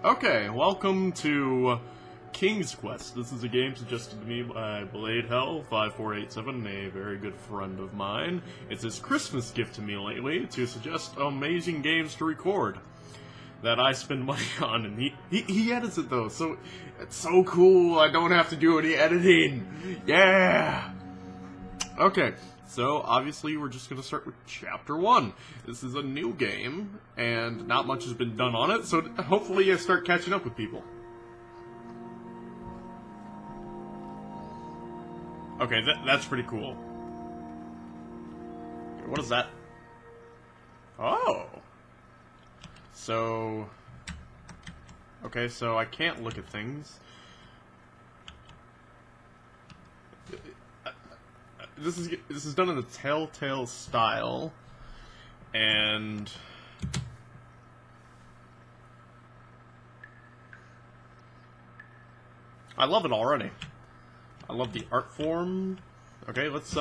Okay, welcome to King's Quest. This is a game suggested to me by Blade Hell 5487, a very good friend of mine. It's his Christmas gift to me lately to suggest amazing games to record that I spend money on, and he edits it though, so it's so cool. I don't have to do any editing. Yeah. Okay. So, obviously, we're just going to start with Chapter 1. This is a new game, and not much has been done on it, so hopefully I start catching up with people. Okay, that's pretty cool. What is that? Oh! So... Okay, so I can't look at things. This is done in the Telltale style, and I love it already. I love the art form. Okay, let's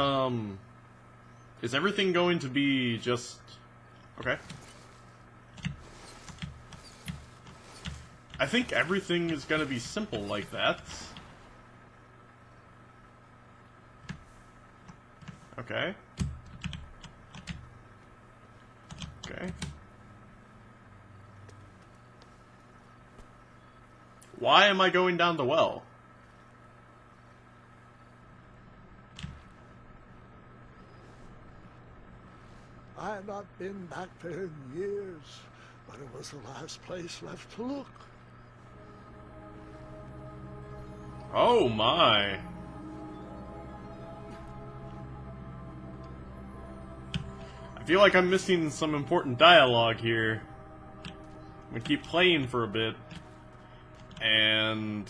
is everything going to be just okay? I think everything is going to be simple like that. Okay. Okay. Why am I going down the well? I have not been back there in years, but it was the last place left to look. Oh my. I feel like I'm missing some important dialogue here. I'm gonna keep playing for a bit, and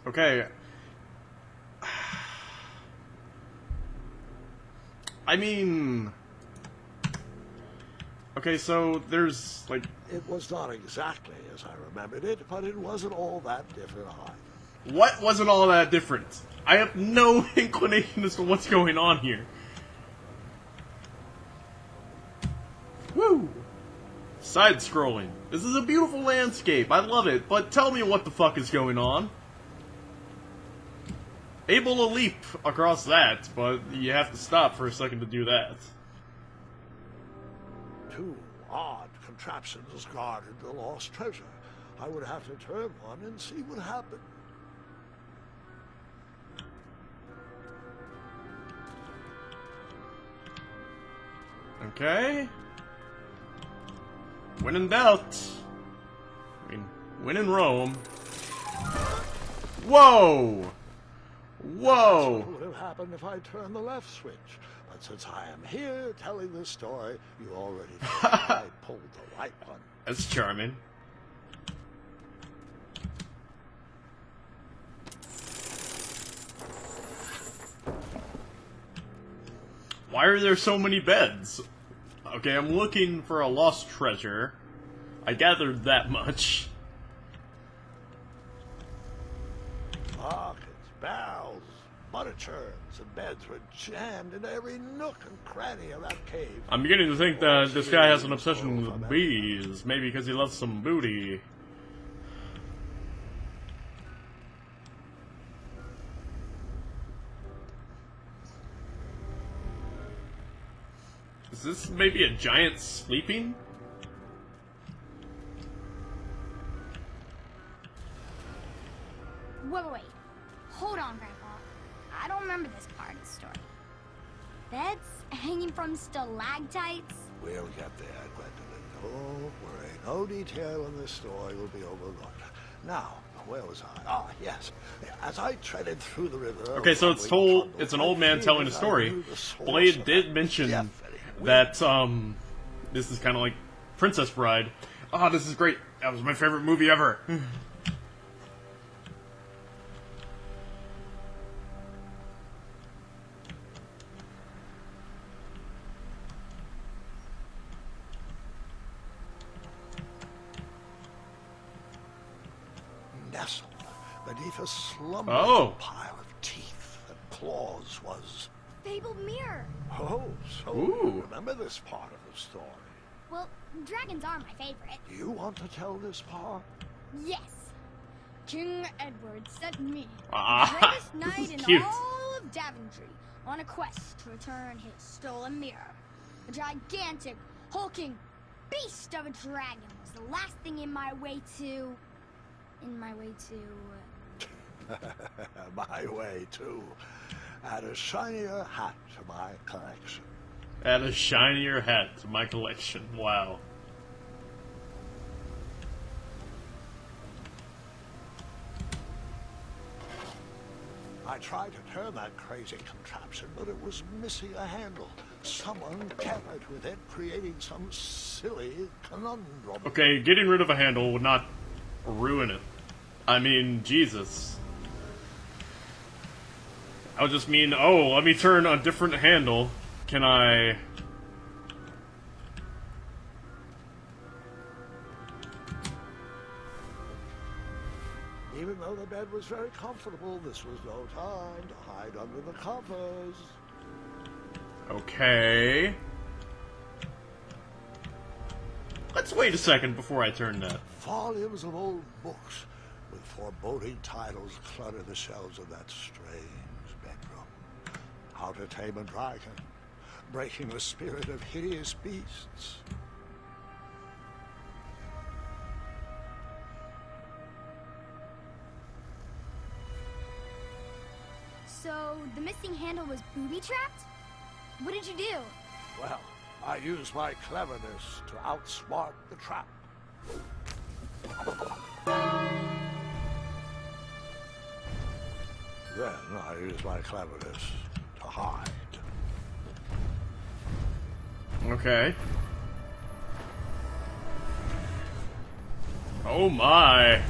okay. I mean... Okay, so there's, like... It was not exactly as I remembered it, but it wasn't all that different either. What wasn't all that different? I have no inclination as to what's going on here. Woo! Side-scrolling. This is a beautiful landscape. I love it, but tell me what the fuck is going on. Able to leap across that, but you have to stop for a second to do that. Two odd contraptions guarded the lost treasure. I would have to turn one and see what happened. Okay. When in doubt. I mean, when in Rome. Whoa! Whoa! That's what would have happened if I turned the left switch. But since I am here telling this story, you already know I pulled the right one. That's charming. Why are there so many beds? Okay, I'm looking for a lost treasure. I gathered that much. Buckets, barrels, butter churns, and beds were jammed into every nook and cranny of that cave. I'm beginning to think that this guy has an obsession with bees. Maybe because he loves some booty. Is this maybe a giant sleeping? Wait. Hold on, Grandpa. I don't remember this part of the story. Beds hanging from stalactites? We'll get there, Gwendolyn. Don't worry. No detail in this story will be overlooked. Now, where was I? Ah, yes. As I treaded through the river... Okay, so it's an old man telling a story. Blade did mention that, this is kind of like Princess Bride. Oh, this is great. That was my favorite movie ever. nestled beneath a slumbering Oh. pile of teeth and claws was... Fabled mirror. Oh, so Ooh. you remember this part of the story. Well, dragons are my favorite. You want to tell this part? Yes. King Edward sent me, Ah, the greatest this knight is in cute. all of Daventry, on a quest to return his stolen mirror. A gigantic, hulking beast of a dragon was the last thing in my way to... My way, too. Add a shinier hat to my collection. Add a shinier hat to my collection. Wow. I tried to turn that crazy contraption, but it was missing a handle. Someone tampered with it, creating some silly conundrum. Okay, getting rid of a handle would not ruin it. I mean, Jesus. I would just mean, oh, let me turn a different handle. Can I... Even though the bed was very comfortable, this was no time to hide under the covers. Okay. Let's wait a second before I turn that. Volumes of old books with foreboding titles clutter the shelves of that strange bedroom. How to Tame a Dragon, Breaking the Spirit of Hideous Beasts. So, the missing handle was booby-trapped? What did you do? Well, I used my cleverness to outsmart the trap. Then I used my cleverness to hide. Okay. Oh my.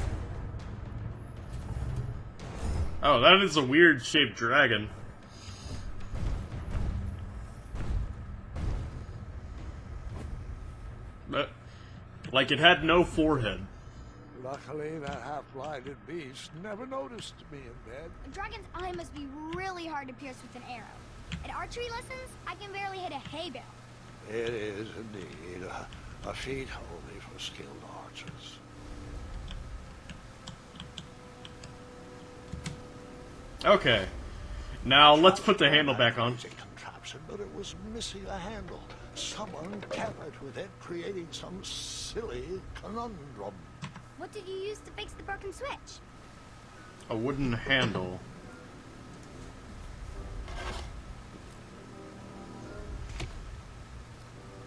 Oh, that is a weird shaped dragon. Like it had no forehead. Luckily, that half-blinded beast never noticed me in bed. A dragon's eye must be really hard to pierce with an arrow. At archery lessons, I can barely hit a hay bale. It is indeed a feat only for skilled archers. Okay. Now let's put the handle back on. Crazy contraption, but it was missing a handle. Someone tampered with it, creating some silly conundrum. What did you use to fix the broken switch? A wooden handle.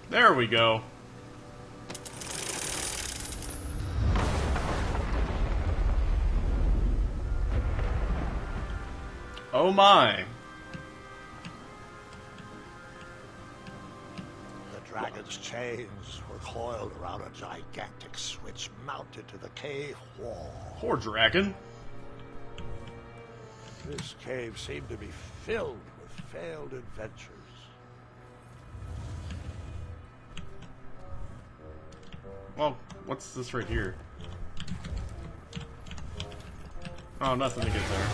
There we go. Oh my. The dragon's chains were coiled around a gigantic switch mounted to the cave wall. Poor dragon. This cave seemed to be filled with failed adventures. Well, what's this right here? Oh, nothing to get there.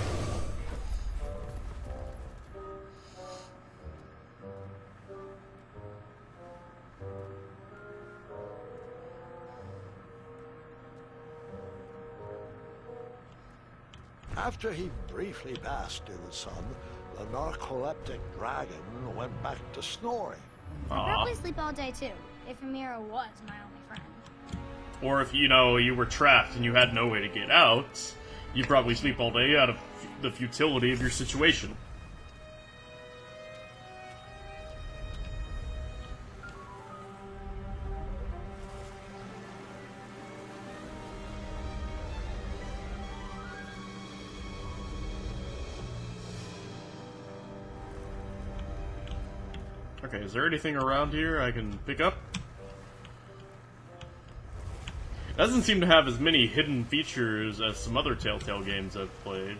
After he briefly basked in the sun, the narcoleptic dragon went back to snoring. I'd Aw. probably sleep all day too, if Amira was my only friend. Or if, you were trapped and you had no way to get out, you'd probably sleep all day out of the futility of your situation. Okay, is there anything around here I can pick up? Doesn't seem to have as many hidden features as some other Telltale games I've played.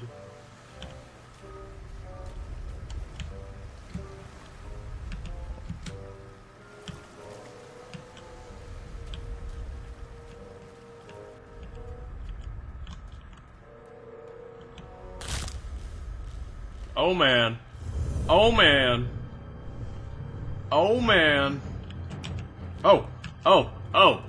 Oh man. Oh man. Oh man. Oh. Oh. Oh.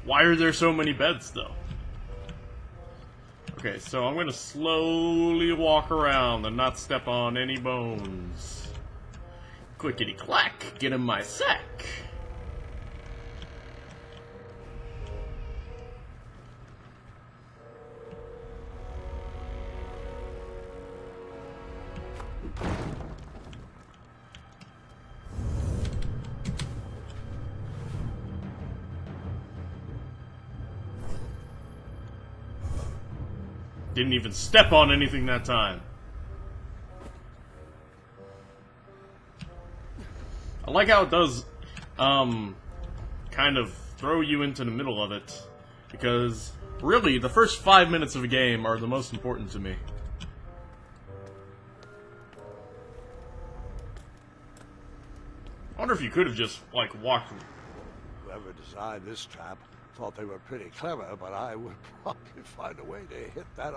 Why are there so many beds, though? Okay, so I'm gonna slowly walk around and not step on any bones. Clickety clack, get in my sack. Didn't even step on anything that time. I like how it does, kind of throw you into the middle of it. Because, really, the first 5 minutes of a game are the most important to me. I wonder if you could have just, like, walked... Whoever designed this trap thought they were pretty clever, but I would probably find a way to hit that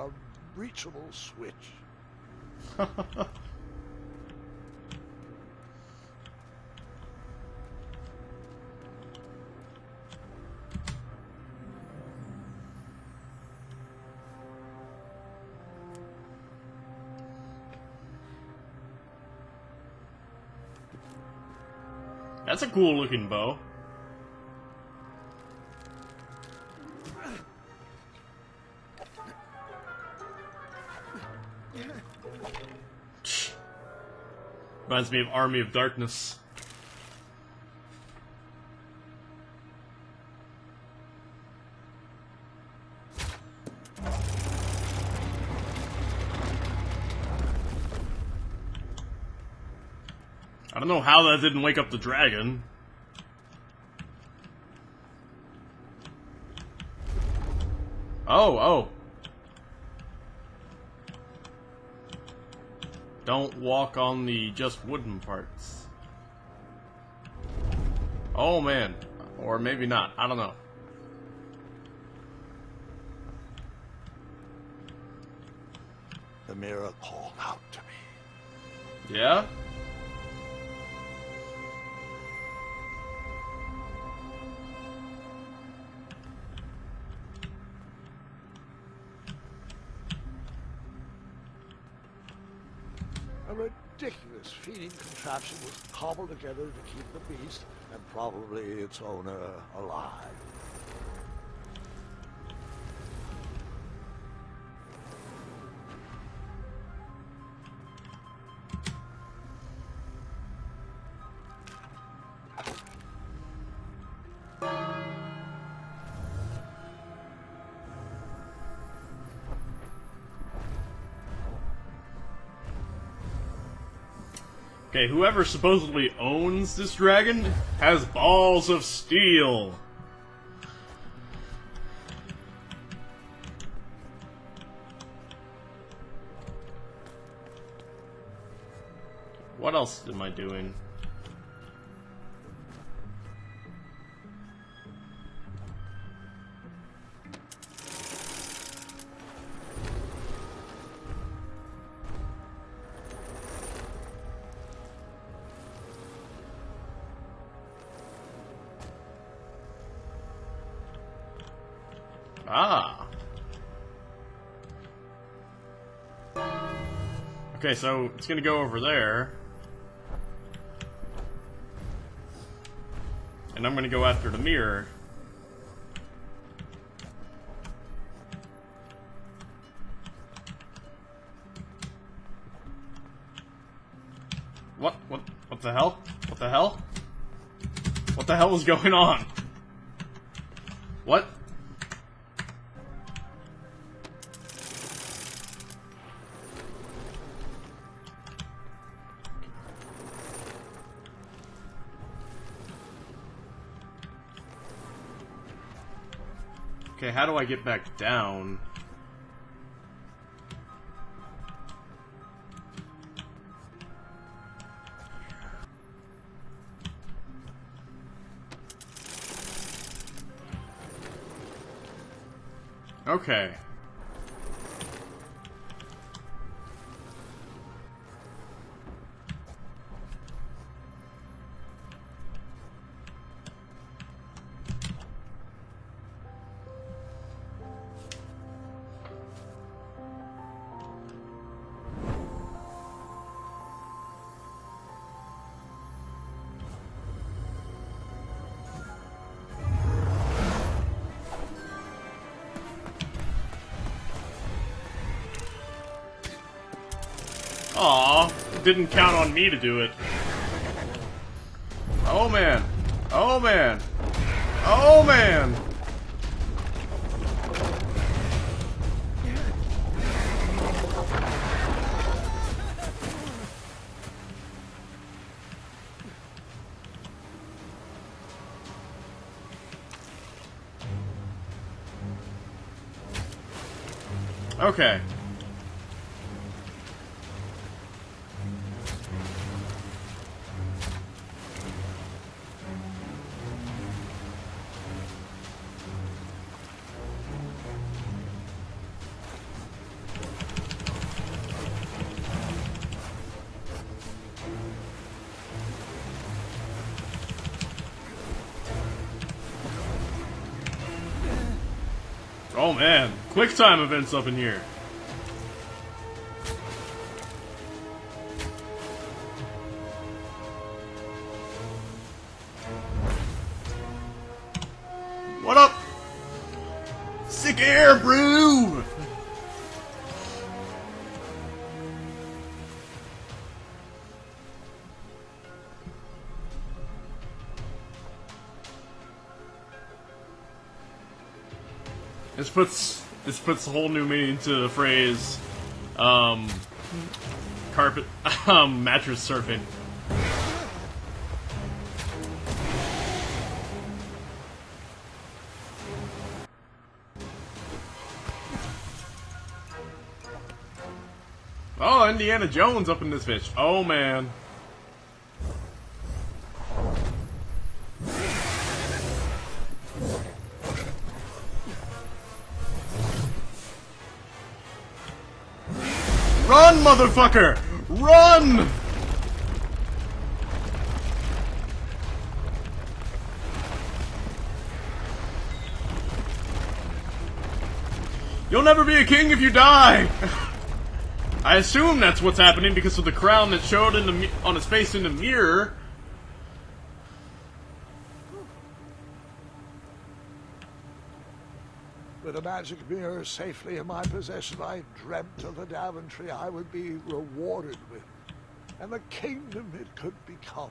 unreachable switch. That's a cool looking bow. Reminds me of Army of Darkness. I don't know how that didn't wake up the dragon. Oh. Don't walk on the just wooden parts. Oh man. Or maybe not. I don't know. The mirror called out to me. Yeah? A ridiculous feeding contraption was cobbled together to keep the beast, and probably its owner, alive. Okay, whoever supposedly owns this dragon has balls of steel. What else am I doing? Ah. Okay, so it's gonna go over there. And I'm gonna go after the mirror. What the hell? What the hell? What the hell is going on? What? Okay, how do I get back down? Okay. Aw, didn't count on me to do it. Oh man. Oh man. Oh man. Okay. Oh man, quick time events up in here. What up? Sick air, brew! This puts a whole new meaning to the phrase, carpet, mattress surfing. Oh, Indiana Jones up in this bitch. Oh man. Run, motherfucker! Run! You'll never be a king if you die! I assume that's what's happening because of the crown that showed in the on his face in the mirror. With a magic mirror safely in my possession, I dreamt of the Daventry I would be rewarded with, and the kingdom it could become.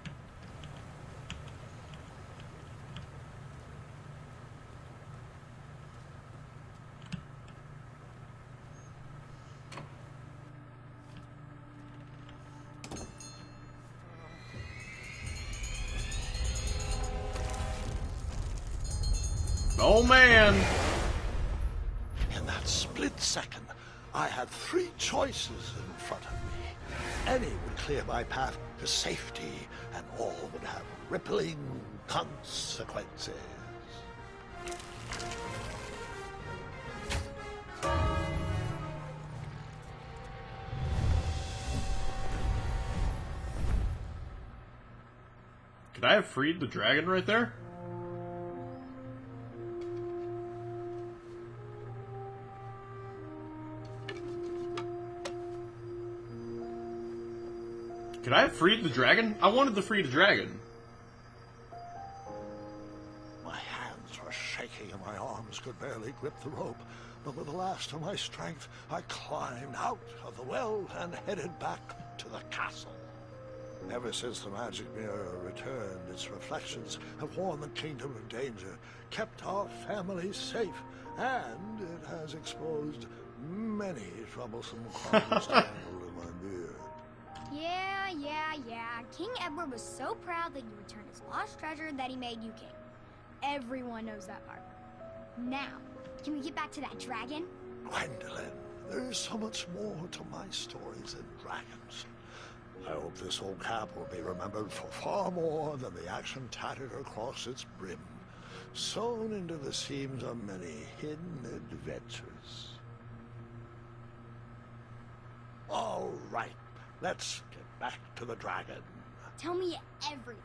Oh man! In that split second, I had three choices in front of me. Any would clear my path to safety, and all would have rippling consequences. Could I have freed the dragon right there? Could I have freed the dragon? I wanted to free the dragon. My hands were shaking and my arms could barely grip the rope, but with the last of my strength, I climbed out of the well and headed back to the castle. Ever since the magic mirror returned, its reflections have warned the kingdom of danger, kept our family safe, and it has exposed many troublesome crimes tangled in my beard. Yeah. King Edward was so proud that you returned his lost treasure that he made you king. Everyone knows that part. Now, can we get back to that dragon? Gwendolyn, there is so much more to my stories than dragons. I hope this old cap will be remembered for far more than the action tattered across its brim. sewn into the seams of many hidden adventures. All right, let's get back to the dragon. Tell me everything.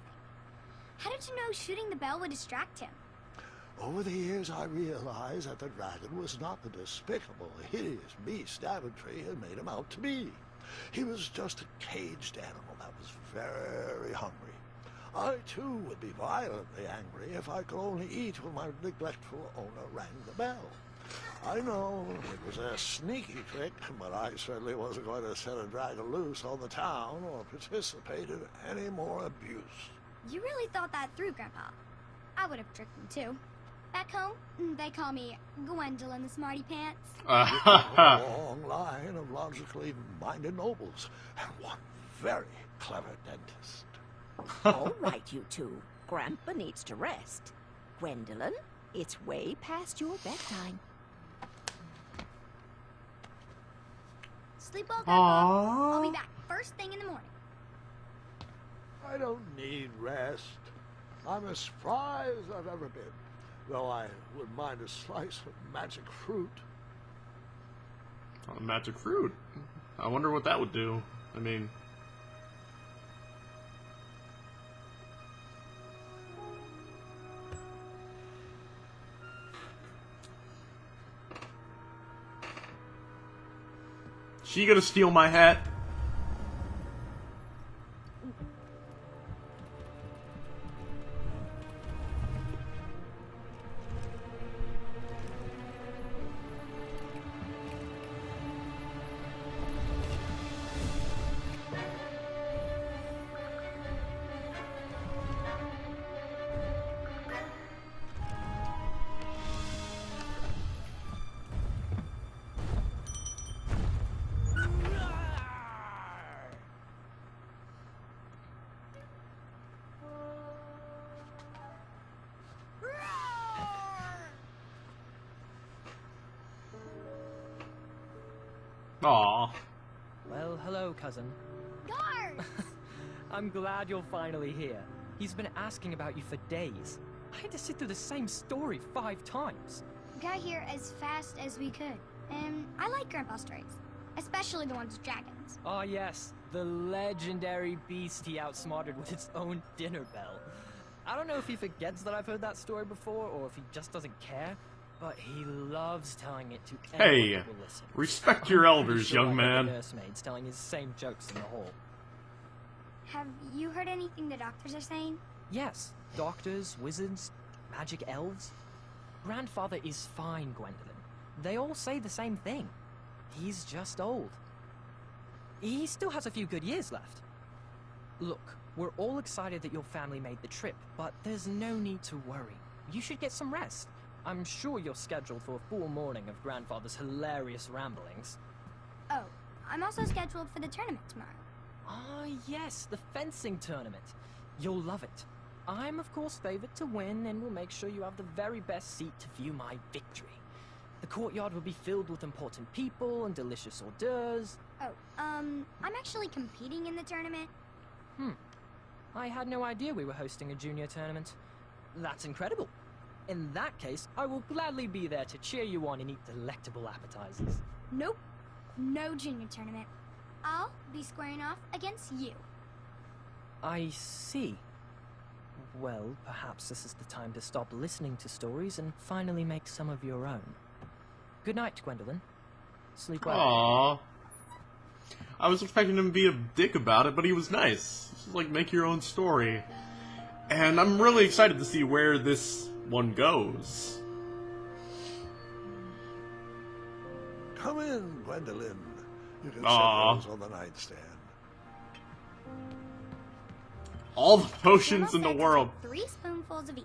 How did you know shooting the bell would distract him? Over the years, I realized that the dragon was not the despicable, hideous beast Daventry had made him out to be. He was just a caged animal that was very hungry. I, too, would be violently angry if I could only eat when my neglectful owner rang the bell. I know it was a sneaky trick, but I certainly wasn't going to set a dragon loose on the town or participate in any more abuse. You really thought that through, Grandpa. I would have tricked him, too. Back home, they call me Gwendolyn the Smarty Pants. A long line of logically minded nobles, and one very clever dentist. All right, you two. Grandpa needs to rest. Gwendolyn, it's way past your bedtime. Sleep well, Grandpa. Aww. I'll be back first thing in the morning. I don't need rest. I'm as spry as I've ever been, though I wouldn't mind a slice of magic fruit. Magic fruit. I wonder what that would do. I mean... She gonna steal my hat? Aw. Well, hello, cousin. Guards! I'm glad you're finally here. He's been asking about you for days. I had to sit through the same story 5 times. Got here as fast as we could. And I like Grandpa's stories. Especially the ones with dragons. Ah, yes, the legendary beast he outsmarted with its own dinner bell. I don't know if he forgets that I've heard that story before, or if he just doesn't care, but he loves telling it to anyone Hey, who will listen. respect your I'm pretty elders, sure young I heard man. the nursemaids telling his same jokes in the hall. Have you heard anything the doctors are saying? Yes, doctors, wizards, magic elves. Grandfather is fine, Gwendolyn. They all say the same thing. He's just old. He still has a few good years left. Look, we're all excited that your family made the trip, but there's no need to worry. You should get some rest. I'm sure you're scheduled for a full morning of Grandfather's hilarious ramblings. Oh, I'm also scheduled for the tournament tomorrow. Ah, yes, the fencing tournament. You'll love it. I'm, of course, favored to win, and will make sure you have the very best seat to view my victory. The courtyard will be filled with important people and delicious hors d'oeuvres. Oh, I'm actually competing in the tournament. I had no idea we were hosting a junior tournament. That's incredible. In that case, I will gladly be there to cheer you on and eat delectable appetizers. Nope. No junior tournament. I'll be squaring off against you. I see. Well, perhaps this is the time to stop listening to stories and finally make some of your own. Good night, Gwendolyn. Sleep well. Aww. I was expecting him to be a dick about it, but he was nice. Just like, make your own story. And I'm really excited to see where this one goes. Come in, Gwendolyn. You can Aw. set those on the nightstand. All the potions in the Almost there to world. take 3 spoonfuls of each.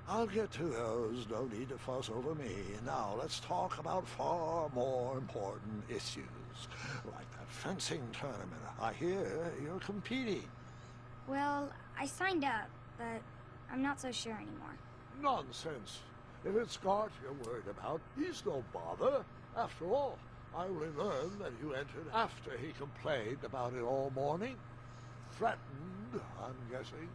I'll get to those. No need to fuss over me. Now, let's talk about far more important issues. Like that fencing tournament. I hear you're competing. Well, I signed up, but I'm not so sure anymore. Nonsense. If it's Scott you're worried about, he's no bother. After all, I only learned that you entered after he complained about it all morning. Threatened, I'm guessing.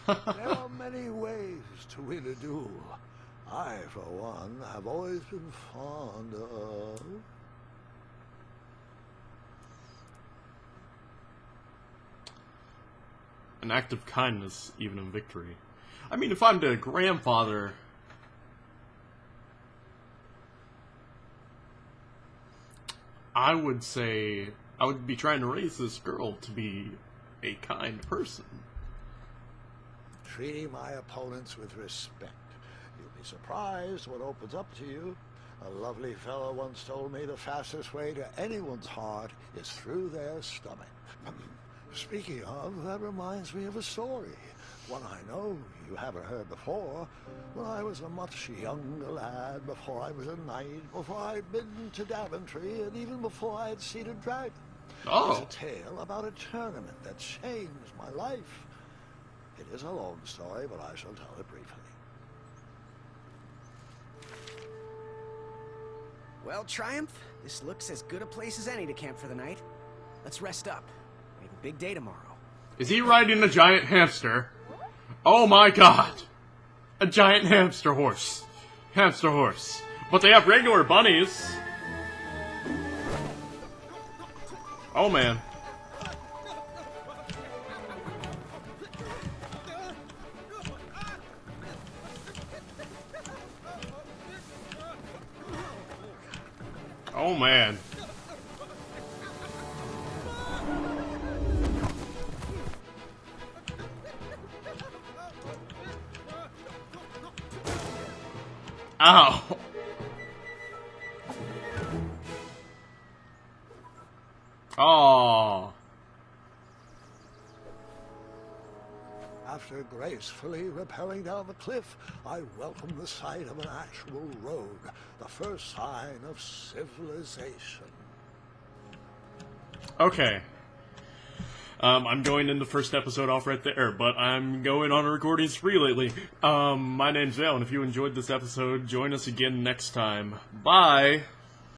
There are many ways to win a duel. I, for one, have always been fond of... An act of kindness, even in victory. I mean, if I'm the grandfather... I would say... I would be trying to raise this girl to be a kind person. Treating my opponents with respect. You'll be surprised what opens up to you. A lovely fellow once told me the fastest way to anyone's heart is through their stomach. Speaking of, that reminds me of a story. One I know you haven't heard before. When I was a much younger lad, before I was a knight, before I'd been to Daventry, and even before I had seen a dragon. Oh. It's a tale about a tournament that changed my life. It is a long story, but I shall tell it briefly. Well, Triumph, this looks as good a place as any to camp for the night. Let's rest up. We have a big day tomorrow. Is he riding a giant hamster? Oh my god! A giant hamster horse. Hamster horse. But they have regular bunnies. Oh man. Oh man. Ow. Oh. After gracefully rappelling down the cliff, I welcomed the sight of an actual road, the first sign of civilization. Okay. I'm going in the first episode off right there, but I'm going on a recording spree lately. My name's Vale, and if you enjoyed this episode, join us again next time. Bye!